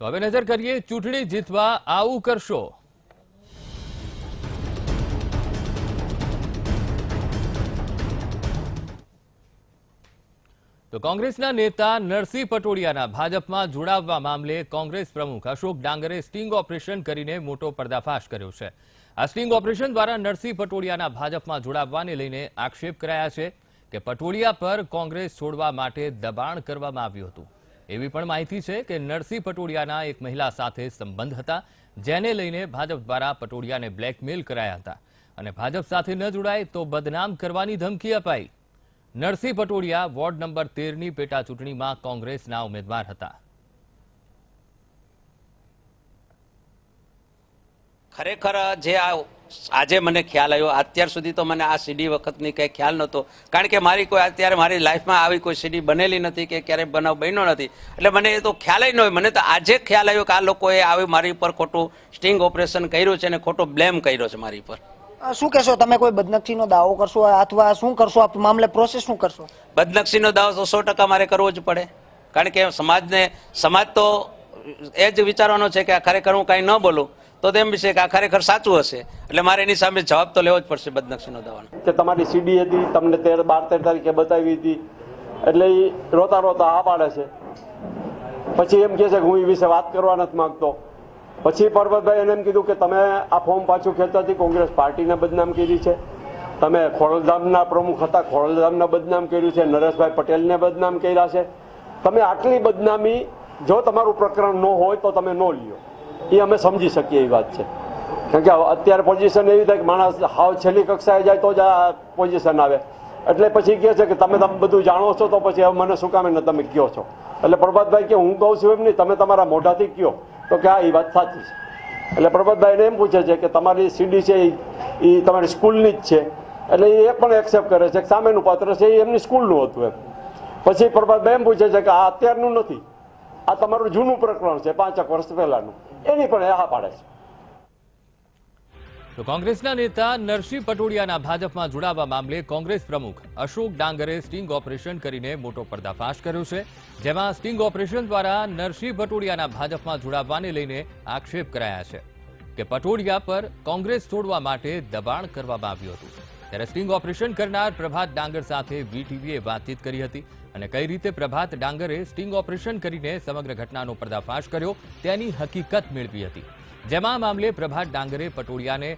તો હવે નજર કરીએ ચૂંટણી જીતવા આવું કરશો। તો કોંગ્રેસના નેતા નરસિંહ પટોડિયાના ભાજપમાં જોડાવવા મામલે કોંગ્રેસ પ્રમુખ અશોક ડાંગરે સ્ટિંગ ઓપરેશન કરીને મોટો પર્દાફાશ કર્યો છે। આ સ્ટિંગ ઓપરેશન દ્વારા નરસિંહ પટોડિયાના ભાજપમાં જોડાવવાને લઈને આક્ષેપ કરાયા છે કે પટોડિયા પર કોંગ્રેસ છોડવા માટે દબાણ કરવામાં આવ્યું હતું। એવી પણ માહિતી છે કે નરસિંહ પટોડિયાના એક મહિલા સાથે સંબંધ હતા, જેને લઈને ભાજપ દ્વારા પટોડિયાને બ્લેકમેલ કરાયા હતા અને ભાજપ સાથે ન જોડાય તો બદનામ કરવાની ધમકી અપાઈ। નરસિંહ પટોડિયા વોર્ડ નંબર 13ની પેટા ચૂંટણીમાં કોંગ્રેસના ઉમેદવાર હતા। ખરેખર જે આજે મને ખ્યાલ આવ્યો, અત્યાર સુધી તો મને આ સીડી વખતની કંઈ ખ્યાલ નહોતો, કારણ કે મારી કોઈ અત્યારે મારી લાઈફમાં આવી કોઈ સીડી બનેલી નથી કે ક્યારેય બનાવ બન્યો નથી, એટલે મને એ તો ખ્યાલ ન હોય। મને તો આજે ખ્યાલ આવ્યો કે આ લોકોએ આવી મારી ઉપર ખોટું સ્ટિંગ ઓપરેશન કર્યું છે અને ખોટો બ્લેમ કર્યો છે મારી ઉપર। શું કહેશો તમે, કોઈ બદનક્ષીનો દાવો કરશો અથવા શું કરશો આ મામલે, પ્રોસેસ શું કરશો? બદનક્ષીનો દાવો તો 100% મારે કરવો જ પડે, કારણ કે સમાજ તો એ જ વિચારવાનો છે કે ખરેખર હું કાંઈ ન બોલું તો તેમ વિશે કે આ ખરેખર સાચું હશે, એટલે મારે એની સામે જવાબ તો લેવો જ પડશે બદનક્ષીનો દાવાનો। કે તમારી સીડી હતી, તમને 12-13 તારીખે બતાવી હતી, એટલે એ રોતા રોતા આ પાડે છે। પછી એમ કહે છે કે હું એ વિશે વાત કરવા નથી માંગતો। પછી પરબતભાઈ એને એમ કીધું કે તમે આ ફોર્મ પાછું ખેંચવાથી કોંગ્રેસ પાર્ટીને બદનામ કરી છે, તમે ખોડલધામના પ્રમુખ હતા, ખોડલધામને બદનામ કર્યું છે, નરેશભાઈ પટેલને બદનામ કર્યા છે। તમે આટલી બદનામી જો તમારું પ્રકરણ ન હોય તો તમે ન લ્યો, એ અમે સમજી શકીએ એ વાત છે। કારણ કે અત્યારે પોઝિશન એવી થાય કે માણસ હાવ છેલ્લી કક્ષાએ જાય તો જ આ પોઝિશન આવે, એટલે પછી કહે છે કે તમે બધું જાણો છો તો પછી હવે મને શું કામે ને તમે કહો છો। એટલે પ્રભાતભાઈ કે હું કહું છું એમ નહીં, તમે તમારા મોઢાથી કહો તો કે હા એ વાત સાચી છે। એટલે પ્રભાતભાઈને એમ પૂછે છે કે તમારી સીડી છે એ તમારી સ્કૂલની જ છે, એટલે એ પણ એક્સેપ્ટ કરે છે કે સામેનું પાત્ર છે એ એમની સ્કૂલનું હતું એમ। પછી પ્રભાતભાઈ એમ પૂછે છે કે આ અત્યારનું નથી, આ તમારું જૂનું પ્રકરણ છે 5 વર્ષ પહેલાનું, એની પણ હા પાડે છે। તો કોંગ્રેસના નેતા નરસિંહ પટોડિયાના ભાજપમાં જોડાવા મામલે કોંગ્રેસ પ્રમુખ અશોક ડાંગરે સ્ટિંગ ઓપરેશન કરીને મોટો પર્દાફાશ કર્યો છે, જેમાં સ્ટિંગ ઓપરેશન દ્વારા નરસિંહ પટોડિયાના ભાજપમાં જોડાવવાને લઈને આક્ષેપ કરાયા છે કે પટોડિયા પર કોંગ્રેસ છોડવા માટે દબાણ કરવામાં આવ્યું હતું। ત્યારે સ્ટિંગ ઓપરેશન કરનાર પ્રભાત ડાંગર સાથે વીટીવીએ વાતચીત કરી હતી અને કઈ રીતે પ્રભાત ડાંગરે સ્ટિંગ ઓપરેશન કરીને સમગ્ર ઘટનાનો પર્દાફાશ કર્યો તેની હકીકત મેળવી હતી, જેમાં મામલે પ્રભાત ડાંગરે પટોડિયાને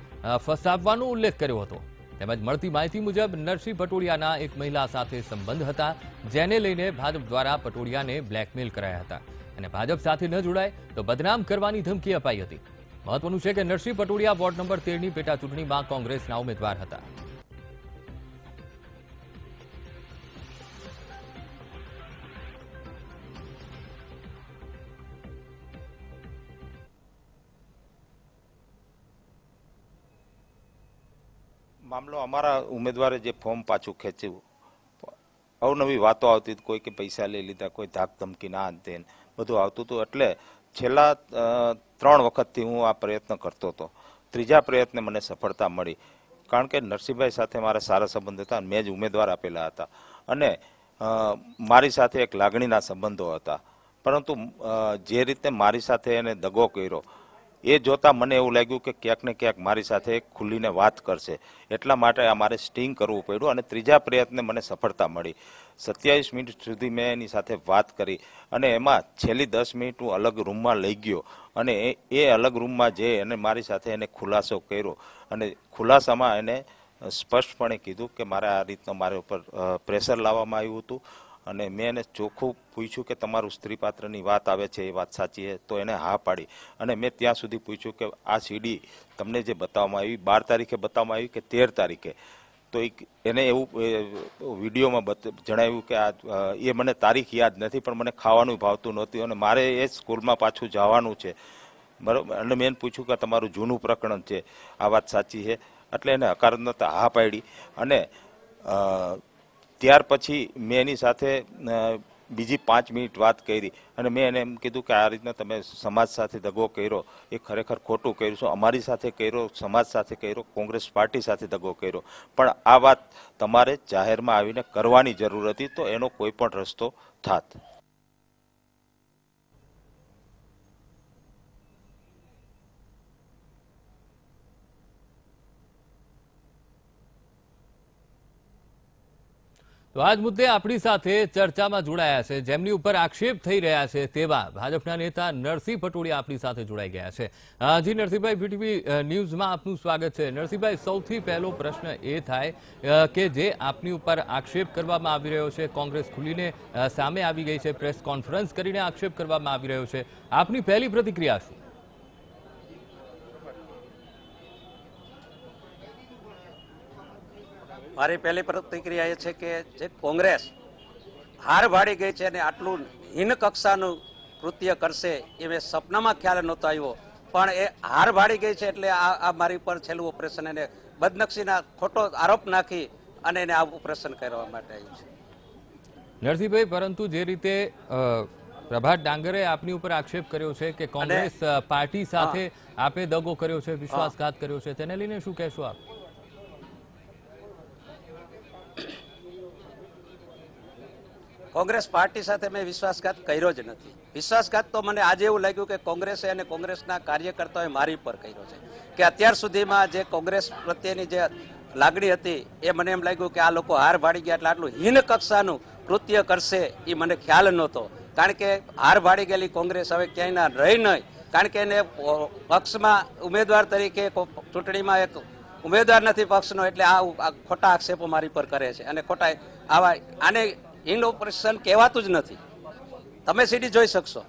ફસાવવાનો ઉલ્લેખ કર્યો હતો। તેમજ મળતી માહિતી મુજબ નરસિંહ પટોડિયાના એક મહિલા સાથે સંબંધ હતા, જેને લઈને ભાજપ દ્વારા પટોડિયાને બ્લેકમેલ કરાયા હતા અને ભાજપ સાથે ન જોડાય તો બદનામ કરવાની ધમકી અપાઈ હતી। મહત્વનું છે કે નરસિંહ પટોડિયા વોર્ડ નંબર 13ની પેટા ચૂંટણીમાં કોંગ્રેસના ઉમેદવાર હતા। મામલો અમારા ઉમેદવારે જે ફોર્મ પાછું ખેંચ્યું, અવનવી વાતો આવતી, કોઈ કે પૈસા લઈ લીધા, કોઈ ધાક ધમકી ના અંતે બધું આવતું હતું। એટલે છેલ્લા 3 વખતથી હું આ પ્રયત્ન કરતો હતો। ત્રીજા પ્રયત્ને મને સફળતા મળી, કારણ કે નરસિંહભાઈ સાથે મારા સારા સંબંધ હતા, મેં જ ઉમેદવાર આપેલા હતા અને મારી સાથે એક લાગણીના સંબંધો હતા, પરંતુ જે રીતે મારી સાથે એને દગો કર્યો એ જોતા મને એવું લાગ્યું કે ક્યાંક ને ક્યાંક મારી સાથે ખુલીને વાત કરશે, એટલા માટે મારે સ્ટિંગ કરવું પડ્યું અને ત્રીજા પ્રયત્ને મને સફળતા મળી। 27 મિનિટ સુધી મેં એની સાથે વાત કરી અને એમાં છેલ્લી 10 મિનિટ હું અલગ રૂમમાં લઈ ગયો અને એ અલગ રૂમમાં જઈ અને મારી સાથે એને ખુલાસો કર્યો અને ખુલાસામાં એને સ્પષ્ટપણે કીધું કે મારે આ રીતનો મારા ઉપર પ્રેશર લાવવામાં આવ્યું હતું અને મેં એને ચોખ્ખું પૂછ્યું કે તમારું સ્ત્રી પાત્રની વાત આવે છે એ વાત સાચી છે? તો એને હા પાડી અને મેં ત્યાં સુધી પૂછ્યું કે આ સીડી તમને જે બતાવવામાં આવી 12 તારીખે બતાવવામાં આવી કે 13 તારીખે? તો એને એવું વિડીયોમાં જણાવ્યું કે એ મને તારીખ યાદ નથી, પણ મને ખાવાનું ભાવતું નહોતું અને મારે એ સ્કૂલમાં પાછું જવાનું છે, બરાબર? અને મેં એને પૂછ્યું કે તમારું જૂનું પ્રકરણ છે, આ વાત સાચી છે? એટલે એને હકારત નહોતા હા પાડી અને ત્યાર પછી મેં એની સાથે બીજી 5 મિનિટ વાત કરી અને મેં એને એમ કીધું કે આ રીતના તમે સમાજ સાથે દગો કર્યો એ ખરેખર ખોટું કર્યું છે, અમારી સાથે કર્યો, સમાજ સાથે કર્યો, કોંગ્રેસ પાર્ટી સાથે દગો કર્યો, પણ આ વાત તમારે જાહેરમાં આવીને કરવાની જરૂર હતી તો એનો કોઈ પણ રસ્તો થાત। તો આજ મુદ્દે આપણી સાથે ચર્ચામાં જોડાયા છે, જેમની ઉપર આક્ષેપ થઈ રહ્યા છે તેવા ભાજપના નેતા નરસિંહ પટોડિયા આપણી સાથે જોડાઈ ગયા છે. જી નરસિંહભાઈ, વીટીવી ન્યૂઝમાં આપનું સ્વાગત છે. નરસિંહભાઈ, સૌથી પહેલો પ્રશ્ન એ થાય કે જે આપની ઉપર આક્ષેપ કરવામાં આવી રહ્યો છે, કોંગ્રેસ ખુલીને સામે આવી ગઈ છે, પ્રેસ કોન્ફરન્સ કરીને આક્ષેપ કરવામાં આવી રહ્યો છે, આપની પહેલી પ્રતિક્રિયા શું? મારી પહેલી પ્રતિક્રિયા એ છે કે જે કોંગ્રેસ હાર ભાડી ગઈ છે અને આટલું હીન કક્ષાનું કૃત્ય કરશે એ મેં સપનામાં ખ્યાલ નહોતો આવ્યો, પણ એ હાર ભાડી ગઈ છે એટલે આ મારી પર છેલ્લું ઓપરેશન એને બદનક્ષીના ખોટો આરોપ નાખી અને એને આ ઓપરેશન કરવા માટે આવ્યું છે. નરસિંહભાઈ, પરંતુ જે રીતે પ્રભાત ડાંગરે આપની ઉપર આક્ષેપ કર્યો છે કે કોંગ્રેસ પાર્ટી સાથે આપે દગો કર્યો છે, વિશ્વાસઘાત કર્યો છે, તેને લઈને શું કહેશો આપ? કોંગ્રેસ પાર્ટી સાથે મેં વિશ્વાસઘાત કર્યો જ નથી. વિશ્વાસઘાત તો મને આજે એવું લાગ્યું કે કોંગ્રેસે અને કોંગ્રેસના કાર્યકર્તાઓએ મારી પર કર્યો છે કે અત્યાર સુધીમાં જે કોંગ્રેસ પ્રત્યેની જે લાગણી હતી એ મને એમ લાગ્યું કે આ લોકો હાર ભાડી ગયા એટલે આટલું હીન કક્ષાનું કૃત્ય કરશે એ મને ખ્યાલ નહોતો. કારણ કે હાર ભાડી ગયેલી કોંગ્રેસ હવે ક્યાંય ના રહી નહીં, કારણ કે એને પક્ષમાં ઉમેદવાર તરીકે ચૂંટણીમાં એક ઉમેદવાર નથી પક્ષનો, એટલે આ ખોટા આક્ષેપો મારી પર કરે છે અને ખોટા આને હિન્દ ઓપરેશન કહેવાતું જ નથી. તમે સીડી જોઈ શકશો.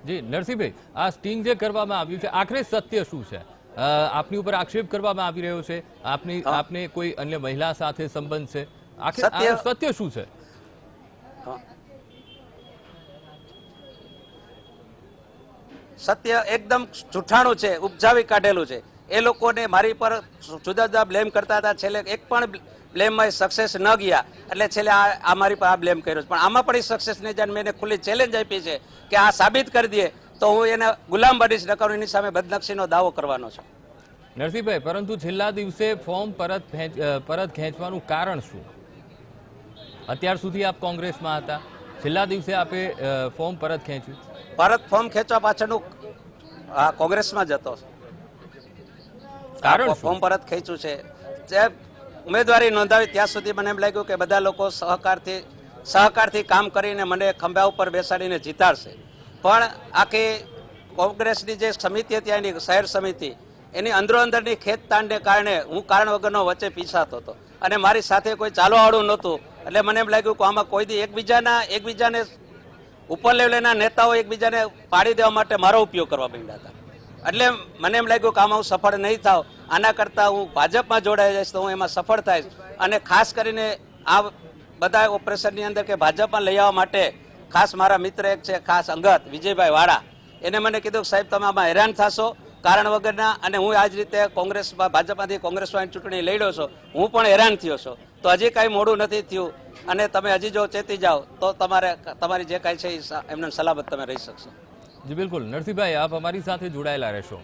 જી નરસિંહભાઈ, આ સ્ટિંગ જે કરવામાં આવ્યું છે, આખરે સત્ય શું છે? આપની ઉપર આક્ષેપ કરવામાં આવી રહ્યો છે, આપને કોઈ અન્ય મહિલા સાથે સંબંધ છે, આખરે સત્ય શું છે? સત્ય એકદમ જૂઠાણું છે, ઉપજાવી કાઢેલું છે. એ લોકોને મારી પર જુદા જુદા બ્લેમ કરતા હતા, છેલ્લે એક પણ બ્લેમમાં સક્સેસ ન ગયા એટલે છેલ્લે આ મારી પર આ બ્લેમ કર્યો છે. પણ આમાં પણ સક્સેસ નહીં જાય. મેં એને ખુલ્લી ચેલેન્જ આપી છે કે આ સાબિત કરી દે તો હું એને ગુલામ બનીશ, નકર એની સામે બદનક્ષીનો દાવો કરવાનો છે. નરસિંહભાઈ, પરંતુ છેલ્લા દિવસે ફોર્મ પરત ખેંચવાનું કારણ શું? અત્યાર સુધી આપ કોંગ્રેસમાં હતા, છેલ્લા દિવસે આપે ફોર્મ પરત ખેંચ્યું. ફોર્મ ખેંચવા પાછળનું કોંગ્રેસમાં જ હતો કારણ. ફોર્મ પરત ખેંચ્યું છે જે ઉમેદવારી નોંધાવી ત્યાં સુધી મને એમ લાગ્યું કે બધા લોકો સહકારથી કામ કરીને મને ખંભા ઉપર બેસાડીને જીતાડશે, પણ આખી કોંગ્રેસની જે સમિતિ હતી એની શહેર સમિતિ એની અંદરોઅંદરની ખેંચતાણને કારણે હું કારણ વગરનો વચ્ચે પીસાતો હતો અને મારી સાથે કોઈ ચાલવાવાળું નહોતું. એટલે મને એમ લાગ્યું કે આમાં કોઈ દી એકબીજાને ઉપર લેવલના નેતાઓ એકબીજાને પાડી દેવા માટે મારો ઉપયોગ કરવા માંડ્યા હતા. એટલે મને એમ લાગ્યું કે આમાં હું સફળ નહીં થાવ, આના કરતાં હું ભાજપમાં જોડાઈ જઈશ તો હું એમાં સફળ થઈશ. અને ખાસ કરીને આ બધા ઓપરેશનની અંદર કે ભાજપમાં લઈ આવવા માટે ખાસ મારા મિત્ર એક છે, ખાસ અંગત વિજયભાઈ વાળા, એને મને કીધું કે સાહેબ તમે આમાં હેરાન થશો કારણ વગરના, અને હું આ જ રીતે ભાજપમાંથી કોંગ્રેસમાં ચૂંટણી લડ્યો છો, હું પણ હેરાન થયો છું. તો હજી કાંઈ મોડું નથી થયું અને તમે હજી જો ચેતી જાઓ તો તમારી જે કાંઈ છે એમને સલામત તમે રહી શકશો. જી બિલકુલ. નરસિંહભાઈ, આપ અમારી સાથે જોડાયેલા રહેશો.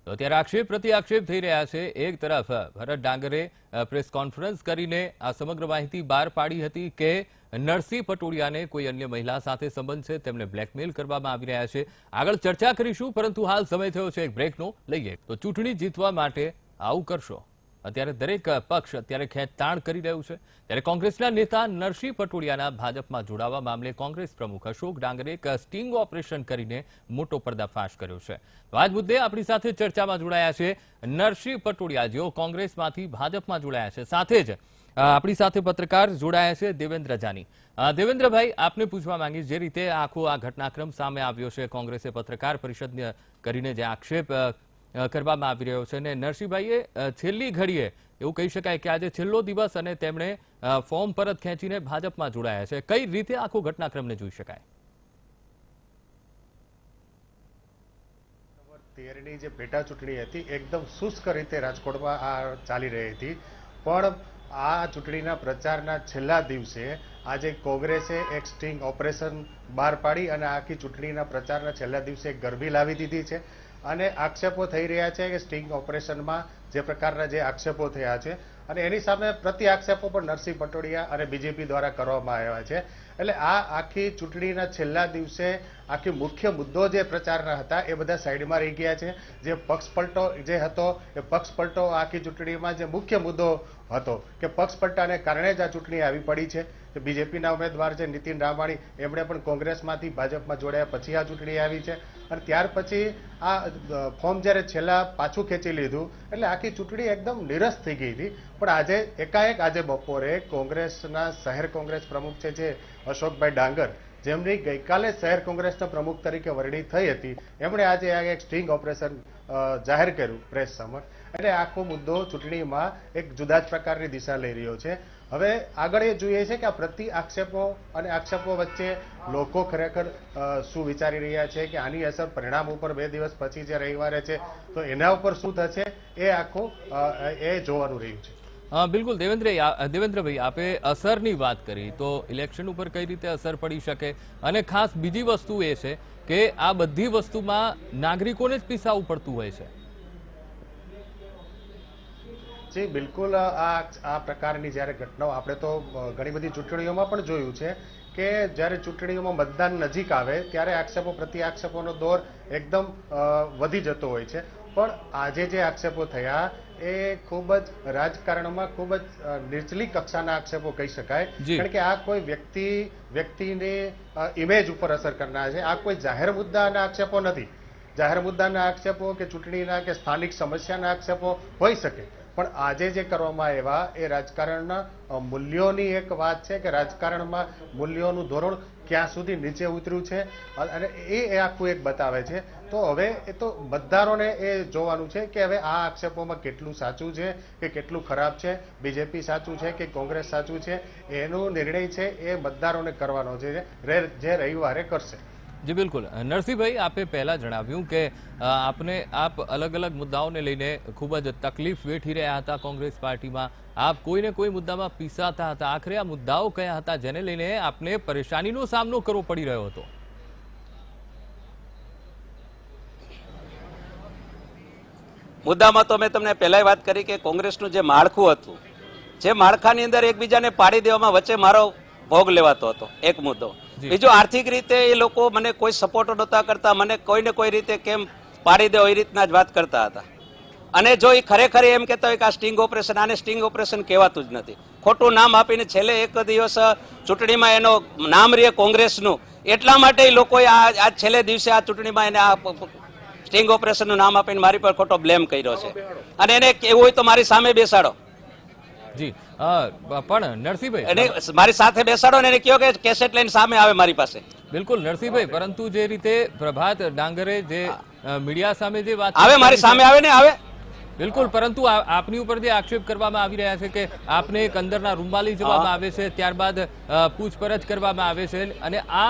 તો અત્યારે આક્ષેપ પ્રતિ આક્ષેપ થઈ રહ્યા છે. એક તરફ ભરત ડાંગરે પ્રેસ કોન્ફરન્સ કરીને આ સમગ્ર માહિતી બહાર પાડી હતી કે નરસિંહ પટોડિયાને કોઈ અન્ય મહિલા સાથે સંબંધ છે, તેમને બ્લેકમેલ કરવામાં આવી રહ્યા છે. આગળ ચર્ચા કરીશું, પરંતુ હાલ સમય થયો છે એક બ્રેકનો. લઈએ તો ચૂંટણી જીતવા માટે આવું કરશો. અત્યારે દરેક પક્ષ અત્યારે ખેંચતાણ કરી રહ્યું છે. ત્યારે કોંગ્રેસના નેતા નરસિંહ પટોડિયાના ભાજપમાં જોડાવા મામલે કોંગ્રેસ પ્રમુખ અશોક ડાંગરે એક સ્ટિંગ ઓપરેશન કરીને મોટો પર્દાફાશ કર્યો છે. તો આ જ મુદ્દે આપણી સાથે ચર્ચામાં જોડાયા છે નરસિંહ પટોડિયા, જેઓ કોંગ્રેસમાંથી ભાજપમાં જોડાયા છે. સાથે જ આપણી સાથે પત્રકાર જોડાયા છે દેવેન્દ્ર જાની. દેવેન્દ્રભાઈ, આપને પૂછવા માંગીશ, જે રીતે આખો આ ઘટનાક્રમ સામે આવ્યો છે, કોંગ્રેસે પત્રકાર પરિષદ કરીને જે આક્ષેપ કરવામાં આવી રહ્યો છે, અને નરસિંહભાઈએ છેલ્લી ઘડીએ એવું કહી શકાય કે આજે છેલ્લો દિવસ અને તેમણે ફોર્મ પરત ખેંચીને ભાજપમાં જોડાયા છે. કઈ રીતે આખો ઘટનાક્રમને જોઈ શકાય? 13ની જે પેટા ચૂંટણી હતી એકદમ શુષ્ક રીતે રાજકોટમાં આ ચાલી રહી હતી, પણ આ ચૂંટણીના પ્રચારના છેલ્લા દિવસે આજે કોંગ્રેસે એક સ્ટિંગ ઓપરેશન બહાર પાડી અને આખી ચૂંટણીના પ્રચારના છેલ્લા દિવસે એક ગરબી લાવી દીધી છે. અને આક્ષેપો થઈ રહ્યા છે કે સ્ટિંગ ઓપરેશનમાં જે પ્રકારના જે આક્ષેપો થયા છે અને એની સામે પ્રતિ આક્ષેપો પણ નરસિંહ પટોડિયા અને બીજેપી દ્વારા કરવામાં આવ્યા છે. એટલે આ આખી ચૂંટણીના છેલ્લા દિવસે આખી મુખ્ય મુદ્દો જે પ્રચારના હતા એ બધા સાઈડમાં રહી ગયા છે. જે પક્ષપલટો જે હતો એ પક્ષપલટો આખી ચૂંટણીમાં જે મુખ્ય મુદ્દો હતો કે પક્ષપટ્ટાને કારણે જ આ ચૂંટણી આવી પડી છે. બીજેપીના ઉમેદવાર છે નીતિન રામાણી, એમણે પણ કોંગ્રેસમાંથી ભાજપમાં જોડાયા પછી આ ચૂંટણી આવી છે. અને ત્યાર પછી આ ફોર્મ જ્યારે છેલ્લા પાછું ખેંચી લીધું એટલે આખી ચૂંટણી એકદમ નિરસ થઈ ગઈ હતી. પણ આજે એકાએક આજે બપોરે કોંગ્રેસના શહેર કોંગ્રેસ પ્રમુખ છે જે અશોકભાઈ ડાંગર, જેમની ગઈકાલે શહેર કોંગ્રેસના પ્રમુખ તરીકે વરણી થઈ હતી, એમણે આજે આ એક સ્ટિંગ ઓપરેશન જાહેર કર્યું પ્રેસ સમક્ષ. એટલે આખો મુદ્દો ચૂંટણીમાં એક જુદા જ પ્રકારની દિશા લઈ રહ્યો છે. હવે આગળ એ જોઈએ છે કે આ પ્રતિ આક્ષેપો અને આક્ષેપો વચ્ચે લોકો ખરેખર શું વિચારી રહ્યા છે કે આની અસર પરિણામ ઉપર 2 દિવસ પછી જે રવિવારે છે તો એના ઉપર શું થશે એ આખું એ જોવાનું રહ્યું છે. બિલકુલ દેવેન્દ્રભાઈ, આપે અસરની વાત કરી તો ઇલેક્શન ઉપર કઈ રીતે અસર પડી શકે, અને ખાસ બીજી વસ્તુ એ છે કે આ બધી વસ્તુમાં નાગરિકોને જ પીસાવું પડતું હોય છે. જી બિલકુલ, આ પ્રકારની જ્યારે ઘટનાઓ આપણે તો ઘણી બધી ચૂંટણીઓમાં પણ જોયું છે કે જ્યારે ચૂંટણીઓમાં મતદાન નજીક આવે ત્યારે આક્ષેપો પ્રતિ આક્ષેપોનો દોર એકદમ વધી જતો હોય છે. પણ આજે જે આક્ષેપો થયા એ ખૂબ જ રાજકારણમાં ખૂબ જ નીચલી કક્ષાના આક્ષેપો કહી શકાય. કારણ કે આ કોઈ વ્યક્તિની ઇમેજ ઉપર અસર કરનાર છે. આ કોઈ જાહેર મુદ્દાના આક્ષેપો નથી. જાહેર મુદ્દાના આક્ષેપો કે ચૂંટણીના કે સ્થાનિક સમસ્યાના આક્ષેપો હોઈ શકે, પણ આજે જે કરવામાં આવ્યા એ રાજકારણના મૂલ્યોની એક વાત છે કે રાજકારણમાં મૂલ્યોનું ધોરણ ક્યાં સુધી નીચે ઉતર્યું છે અને એ આખું એક બતાવે છે. તો હવે એ તો મતદારોને એ જોવાનું છે કે હવે આ આક્ષેપોમાં કેટલું સાચું છે કે કેટલું ખરાબ છે, બીજેપી સાચું છે કે કોંગ્રેસ સાચું છે, એનો નિર્ણય છે એ મતદારોને કરવાનો છે જે રવિવારે કરશે. જી બિલકુલ. નરસિંહભાઈ, આપે પહેલા જણાવ્યું કે આપ અલગ અલગ મુદ્દાઓને લઈને ખૂબ જ તકલીફ વેઠી રહ્યા હતા કોંગ્રેસ પાર્ટીમાં, આપ કોઈને કોઈ મુદ્દામાં પીસાતા હતા. આખરે આ મુદ્દાઓ કયા હતા જેને લઈને આપને પરેશાનીનો સામનો કરવો પડી રહ્યો હતો? મુદ્દામાં તો મેં તમને પહેલા વાત કરી કે કોંગ્રેસનું જે માળખું હતું, જે માળખાની અંદર એકબીજાને પાડી દેવામાં વચ્ચે મારો ભોગ લેવાતો હતો, એક મુદ્દો. બીજો, આર્થિક રીતે એ લોકો મને કોઈ સપોર્ટ નહોતા કરતા, મને કોઈને કોઈ રીતે કેમ પાડી દો એ રીતના જ વાત કરતા હતા. અને જો એ ખરેખર એમ કહેતા હોય કે આ સ્ટિંગ ઓપરેશન, આને સ્ટિંગ ઓપરેશન કહેવાતું જ નથી. ખોટું નામ આપીને છેલ્લે એક દિવસ ચૂંટણીમાં એનો નામ રહે કોંગ્રેસનું, એટલા માટે લોકોએ આ છેલ્લે દિવસે આ ચૂંટણીમાં એને આ સ્ટિંગ ઓપરેશનનું નામ આપીને મારી પર ખોટો બ્લેમ કર્યો છે. અને એને કેવું હોય તો મારી સામે બેસાડો. જી પણ નરસિંહભાઈ, એને મારી સાથે બેસાડો ને એને કહો કે કેસેટ લઈને સામે આવે મારી પાસે. બિલકુલ નરસિંહભાઈ, પરંતુ જે રીતે પ્રભાત ડાંગરે જે મીડિયા સામે જે વાત આવે મારી સામે આવે ને આવે, બિલકુલ, પરંતુ આપની ઉપર જે આક્ષેપ કરવામાં આવી રહ્યા છે કે આપને એક અંદરના રૂમમાં લઈ જવામાં આવે છે, ત્યારબાદ પૂછપરછ કરવામાં આવે છે, અને આ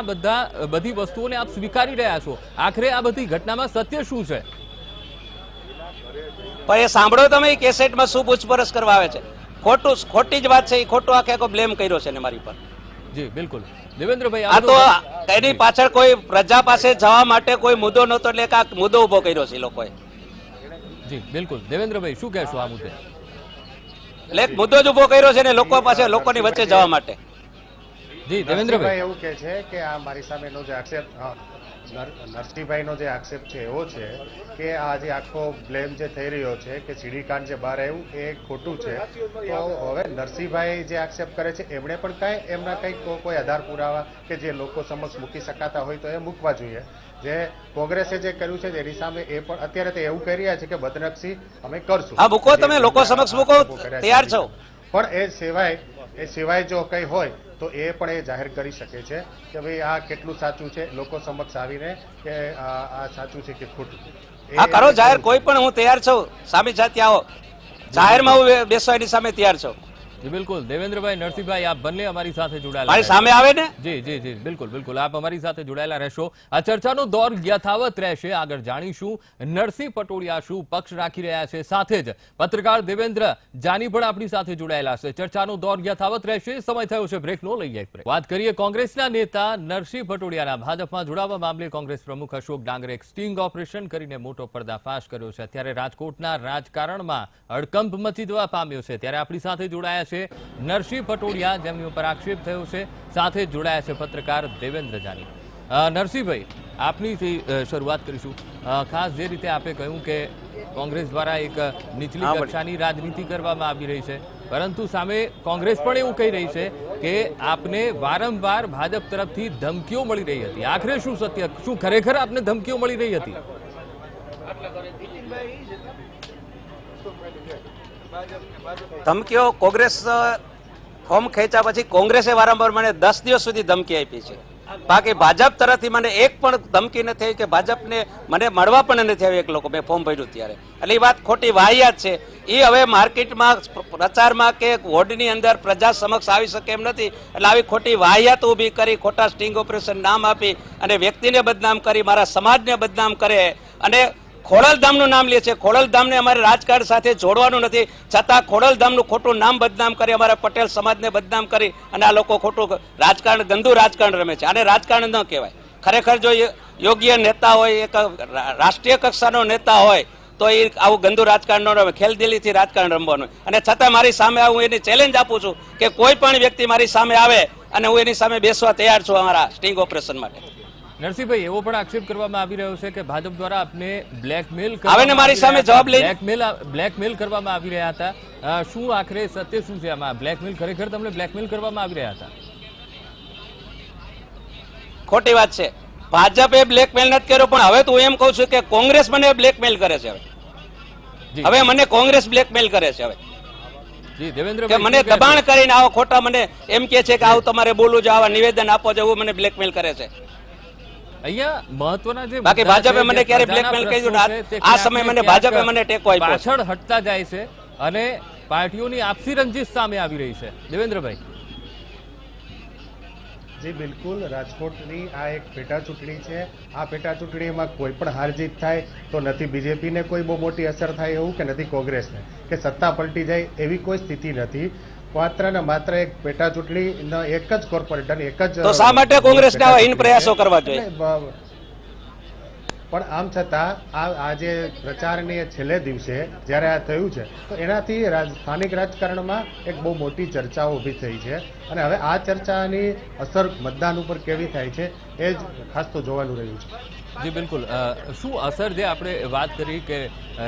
બધી વસ્તુઓને આપ સ્વીકારી રહ્યા છો. આખરે આ બધી ઘટનામાં સત્ય શું છે? પણ એ સાંભળો તમે, કેસેટમાં શું પૂછપરછ કરવા આવે છે? ખોટી જ વાત છે. એ ખોટો આખો બ્લેમ કર્યો છે ને મારી પર. જી બિલકુલ દેવેન્દ્રભાઈ, આ તો એની પાછળ કોઈ પ્રજા પાસે જવા માટે કોઈ મુદ્દો નહોતો, એટલે એક મુદ્દો ઉભો કર્યો છે લોકોએ. જી બિલકુલ દેવેન્દ્રભાઈ, શું કહેશો આ મુદ્દે? એટલે એક મુદ્દો જ ઉભો કર્યો છે ને લોકો પાસે, લોકોની વચ્ચે જવા માટે. જી દેવેન્દ્રભાઈ, એવું કે છે કે આ મારી સામેનો જે આક્ષેપ નરસિંહભાઈનો જે આક્ષેપ છે એવો છે કે આ જે આખો બ્લેમ જે થઈ રહ્યો છે કે સીડીકાંડ જે બહાર આવ્યું એ ખોટું છે. તો હવે નરસિંહભાઈ જે આક્ષેપ કરે છે એમણે પણ એમના કોઈ આધાર પુરાવા કે જે લોકો સમક્ષ મૂકી શકાતા હોય તો એ મૂકવા જોઈએ. જે કોંગ્રેસે જે કર્યું છે એની સામે એ પણ અત્યારે તો એવું કહી રહ્યા છે કે બદનક્ષી અમે કરશું. હા મૂકો, તમે લોકો સમક્ષ મૂકો, તૈયાર છો. પણ એ સિવાય જો કઈ હોય તો એ પણ એ જાહેર કરી શકે છે કે ભાઈ આ કેટલું સાચું છે, લોકો સમક્ષ આવીને કે આ સાચું છે કે ખોટું. હા કરો જાહેર, કોઈ પણ હું તૈયાર છું. સામે સાથે આવો, જાહેરમાં હું બેસવા એની સામે તૈયાર છું. જી બિલકુલ દેવેન્દ્રભાઈ, નરસિંહભાઈ, આપ બંને અમારી સાથે જોડાયેલા, મારી સામે આવે ને. જી જી જી બિલકુલ બિલકુલ, આપ અમારી સાથે જોડાયેલા રહેશો. આ ચર્ચાનો દોર યથાવત રહેશે. આગળ જાણીશું નરસિંહ પટોડિયા શું પક્ષ રાખી રહ્યા છે. સાથે જ પત્રકાર દેવેન્દ્ર જાની પણ આપણી સાથે જોડાયેલા છે. ચર્ચાનો દોર યથાવત રહેશે. સમય થયો છે બ્રેકનો, લઈએ એક બ્રેક. વાત કરીએ કોંગ્રેસના નેતા નરસિંહ પટોડિયાના ભાજપમાં જોડાવા મામલે કોંગ્રેસ પ્રમુખ અશોક ડાંગરે એક સ્ટિંગ ઓપરેશન કરીને મોટો પર્દાફાશ કર્યો છે. અત્યારે રાજકોટના રાજકારણમાં હડકંપ મચી જવા પામ્યો છે. ત્યારે આપણી સાથે જોડાયા છે નરસિંહ પટોડિયા, જેમની ઉપર આક્ષેપ થયો છે. સાથે જોડાયા છે પત્રકાર દેવેન્દ્ર જાની. નરસિંહભાઈ, આપની શરૂઆત કરીશું. ખાસ જે રીતે આપે કહ્યું કે કોંગ્રેસ દ્વારા એક નીચલી કક્ષાની રાજનીતિ કરવામાં આવી રહી છે, પરંતુ સામે કોંગ્રેસ પણ એવું કહી રહી છે કે આપને વારંવાર ભાજપ તરફથી ધમકીઓ મળી રહી હતી. આખરે શું સત્ય, શું ખરેખર આપને ધમકીઓ મળી રહી હતી? ધમકીઓ કોંગ્રેસ ફોર્મ ખેંચ્યા પછી કોંગ્રેસે વારંવાર મને 10 દિવસ સુધી ધમકી આપી છે. બાકી ભાજપ તરફથી મને એક પણ ધમકી નથી આવી કે ભાજપને મને મળવા પણ નથી આવી એક લોકો મેં ફોર્મ ભર્યું ત્યારે. એટલે એ વાત ખોટી વાહિયાત છે. એ હવે માર્કેટમાં પ્રચારમાં કે વોર્ડની અંદર પ્રજા સમક્ષ આવી શકે એમ નથી. એટલે આવી ખોટી વાહિયાત ઊભી કરી, ખોટા સ્ટિંગ ઓપરેશન નામ આપી અને વ્યક્તિને બદનામ કરી, મારા સમાજને બદનામ કરે અને ખોડલધામનું નામ લે છે. ખોડલધામને અમારે રાજકારણ સાથે જોડવાનું નથી, છતાં ખોડલધામનું ખોટું નામ બદનામ કરી, અમારા પટેલ સમાજને બદનામ કરી અને આ લોકો ખોટું રાજકારણ, ગંદુ રાજકારણ રમે છે. આને રાજકારણ ન કહેવાય. ખરેખર જો યોગ્ય નેતા હોય, એક રાષ્ટ્રીય કક્ષાનો નેતા હોય તો એ આવું ગંદુ રાજકારણ ન રમે, ખેલદિલીથી રાજકારણ રમવાનું. અને છતાં મારી સામે હું એની ચેલેન્જ આપું છું કે કોઈ પણ વ્યક્તિ મારી સામે આવે અને હું એની સામે બેસવા તૈયાર છું અમારા સ્ટિંગ ઓપરેશન માટે. નરસિંહભાઈ, એવો પણ આક્ષેપ કરવામાં આવી રહ્યો છે કે ભાજપ દ્વારા આપને બ્લેકમેલ મારી સામે જવાબ લઈ બ્લેકમેલ કરવામાં આવી રહ્યા હતા. શું આખરે સત્ય શું છે આમાં? બ્લેકમેલ, ખરેખર તમને બ્લેકમેલ કરવામાં આવી રહ્યા હતા? ખોટી વાત છે. ભાજપે બ્લેકમેલ નથી કર્યો, પણ હવે તો હું એમ કહું છું કે કોંગ્રેસ મને બ્લેકમેલ કરે છે. હવે મને કોંગ્રેસ બ્લેકમેલ કરે છે. હવે મને દબાણ કરીને આવો ખોટા મને એમ કે છે કે આવું તમારે બોલવું છે, આવા નિવેદન આપો છો, એવું મને બ્લેકમેલ કરે છે. અહીંયા મહત્વના જે બાકી ભાજપે મને ક્યારે બ્લેકમેલ કર્યું? આ સમય મને ભાજપે મને ટેકો આપ્યો. પાછળ હટતા જાય છે અને પાર્ટીઓની આપસી રંજીશ સામે આવી રહી છે. દેવેન્દ્રભાઈ. જી બિલકુલ, રાજકોટની આ એક પેટા ચૂંટણી છે. આ પેટા ચૂંટણીમાં કોઈ પણ હાર જીત થાય તો નથી બીજેપીને કોઈ બહુ મોટી અસર થાય એવું, કે નથી કોંગ્રેસને, કે સત્તા પલટી જાય એવી કોઈ સ્થિતિ નથી. માત્ર ને માત્ર એક પેટા ચૂંટણી, એક જ કોર્પોરેટર, એક જ. તો શા માટે કોંગ્રેસને આવા હીન પ્રયાસો કરવા જોઈએ? પણ આમ છતાં આજે પ્રચારની છેલ્લે દિવસે જ્યારે આ થયું છે તો એનાથી સ્થાનિક રાજકારણમાં એક બહુ મોટી ચર્ચાઓ ઊભી થઈ છે. અને હવે આ ચર્ચાની અસર મતદાન ઉપર કેવી થાય છે એ જ ખાસ તો જોવાનું રહ્યું છે. જી બિલકુલ. શું અસર, જે આપણે વાત કરી કે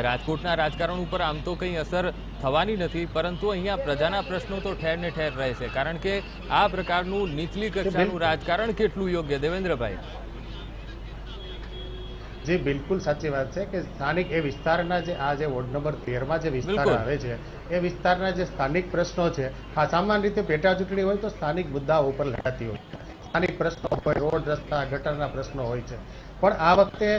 રાજકોટના રાજકારણ ઉપર આમ તો કંઈ અસર થવાની નથી, પરંતુ અહીંયા પ્રજાના પ્રશ્નો તો ઠેર ને ઠેર રહે છે, કારણ કે આ પ્રકારનું નીચલી કક્ષાનું રાજકારણ કેટલું યોગ્ય? દેવેન્દ્રભાઈ. જી બિલકુલ સાચી વાત છે કે સ્થાનિક એ વિસ્તારના જે આ જે વોર્ડ નંબર 13માં જે વિસ્તાર આવે છે એ વિસ્તારના જે સ્થાનિક પ્રશ્નો છે, હા સામાન્ય રીતે પેટા ચૂંટણી હોય તો સ્થાનિક મુદ્દાઓ ઉપર લડાતી હોય, સ્થાનિક પ્રશ્નો હોય, રોડ રસ્તા ગટરના પ્રશ્નો હોય છે. પણ આ વખતે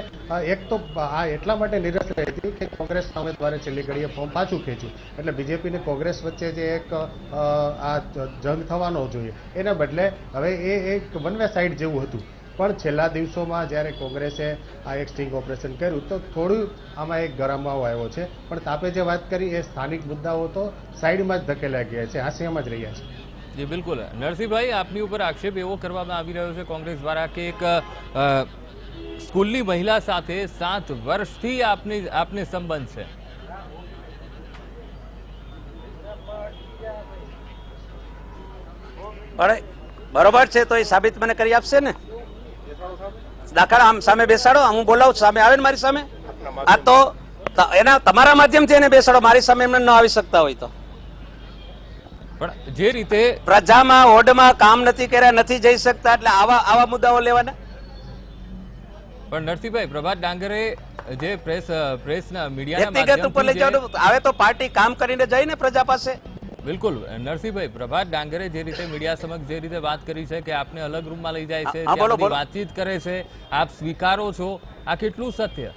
એક તો આ એટલા માટે નિરસ રહી હતી કે કોંગ્રેસના ઉમેદવારે છેલ્લી ઘડીએ ફોર્મ પાછું ખેંચ્યું, એટલે બીજેપી ને કોંગ્રેસ વચ્ચે જે એક આ જંગ થવાનો જોઈએ એના બદલે હવે એ એક વન વે સાઇડ જેવું હતું. પણ છેલ્લા દિવસોમાં જ્યારે કોંગ્રેસે આ એક સ્ટિંગ ઓપરેશન કર્યું તો થોડું આમાં એક ગરમાવો આવ્યો છે. પણ આપે જે વાત કરી એ સ્થાનિક મુદ્દાઓ તો સાઈડમાં જ ધકેલાઈ ગયા છે, હાંસિયામાં જ રહ્યા છે. જી બિલકુલ. નરસિંહભાઈ, આપની ઉપર આક્ષેપ એવો કરવામાં આવી રહ્યો છે કોંગ્રેસ દ્વારા કે એક સ્કૂલની મહિલા સાથે 7 વર્ષથી આપને સંબંધ છે. બરોબર છે, તો એ સાબિત મને કરી આપશે ને? દાખલ આમ સામે બેસાડો, હું બોલાવું, સામે આવે ને મારી સામે. આ તો એના તમારા માધ્યમથી એને બેસાડો, મારી સામે એમને ન આવી શકતા હોય તો. પણ જે રીતે પ્રજામાં વોર્ડમાં કામ નથી કર્યા, નથી જઈ શકતા, એટલે આવા મુદ્દાઓ લેવાના. પણ નરસિંહભાઈ, પ્રભાત ડાંગરે જે પ્રેસના મીડિયાના વ્યક્તિગત ઉપર લઈ જવાનું આવે તો પાર્ટી કામ કરીને જાય ને પ્રજા પાસે. બિલકુલ. નરસિંહભાઈ, પ્રભાત ડાંગરે જે રીતે મીડિયા સમક્ષ જે રીતે વાત કરી છે કે આપને અલગ રૂમમાં લઈ જાય છે, વાતચીત કરે છે, આપ સ્વીકારો છો, આ કેટલું સત્ય?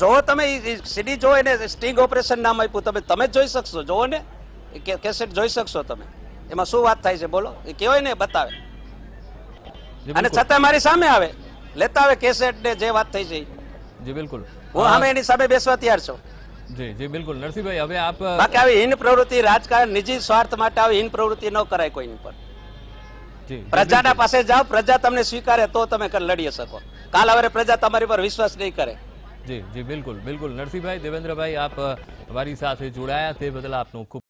જો તમે સીડી જો એને સ્ટિંગ ઓપરેશન નામ આપ્યું, તમે જોઈ શકશો, જોવો ને કેસેટ જોઈ શકશો તમે. એમાં શું વાત થાય છે બોલો, એ કહેવાય ને બતાવે. અને છતાં મારી સામે આવે, લેતા આવે કેસેટ ને જે વાત થઈ છે. જી બિલકુલ. હું સામે એની સામે બેસવા તૈયાર છું. જી જી બિલકુલ. નરસિંહભાઈ, હવે આપ બાકી આવી હીન પ્રવૃત્તિ, રાજકારણ, નિજી સ્વાર્થ માટે આવી હીન પ્રવૃત્તિ ન કરાય કોઈની પર. પ્રજાના પાસે જાઓ, પ્રજા તમને સ્વીકારે તો તમે લડી શકો. કાલ હવે પ્રજા તમારી પર વિશ્વાસ નહીં કરે. જી જી બિલકુલ બિલકુલ. નરસિંહભાઈ, દેવેન્દ્રભાઈ, આપ અમારી સાથે જોડાયા તે બદલ આપનો ખૂબ